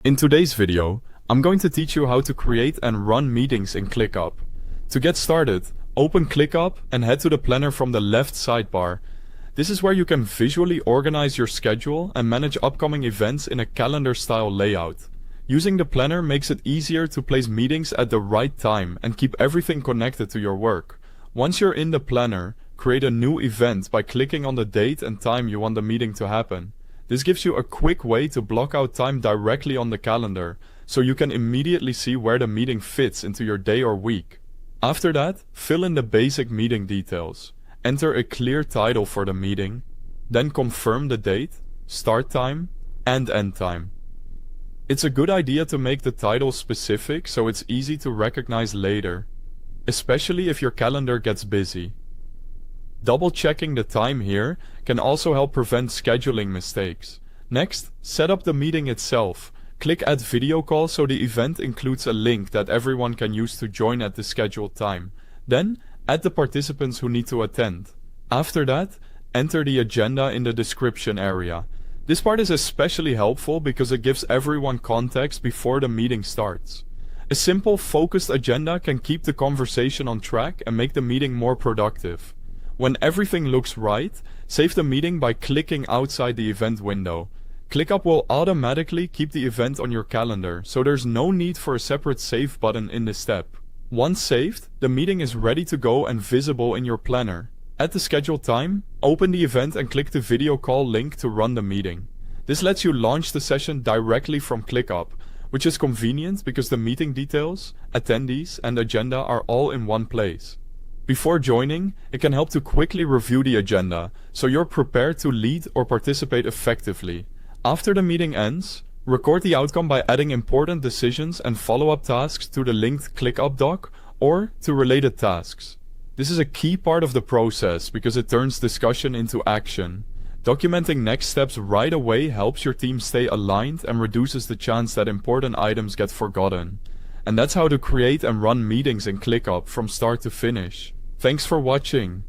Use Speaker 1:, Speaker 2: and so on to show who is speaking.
Speaker 1: In today's video, I'm going to teach you how to create and run meetings in ClickUp. To get started, open ClickUp and head to the planner from the left sidebar. This is where you can visually organize your schedule and manage upcoming events in a calendar-style layout. Using the planner makes it easier to place meetings at the right time and keep everything connected to your work. Once you're in the planner, create a new event by clicking on the date and time you want the meeting to happen. This gives you a quick way to block out time directly on the calendar, so you can immediately see where the meeting fits into your day or week. After that, fill in the basic meeting details. Enter a clear title for the meeting, then confirm the date, start time, and end time. It's a good idea to make the title specific so it's easy to recognize later, especially if your calendar gets busy. Double-checking the time here can also help prevent scheduling mistakes. Next, set up the meeting itself. Click Add Video Call so the event includes a link that everyone can use to join at the scheduled time. Then, add the participants who need to attend. After that, enter the agenda in the description area. This part is especially helpful because it gives everyone context before the meeting starts. A simple, focused agenda can keep the conversation on track and make the meeting more productive. When everything looks right, save the meeting by clicking outside the event window. ClickUp will automatically keep the event on your calendar, so there's no need for a separate save button in this step. Once saved, the meeting is ready to go and visible in your planner. At the scheduled time, open the event and click the video call link to run the meeting. This lets you launch the session directly from ClickUp, which is convenient because the meeting details, attendees, and agenda are all in one place. Before joining, it can help to quickly review the agenda, so you're prepared to lead or participate effectively. After the meeting ends, record the outcome by adding important decisions and follow-up tasks to the linked ClickUp doc or to related tasks. This is a key part of the process because it turns discussion into action. Documenting next steps right away helps your team stay aligned and reduces the chance that important items get forgotten. And that's how to create and run meetings in ClickUp from start to finish. Thanks for watching.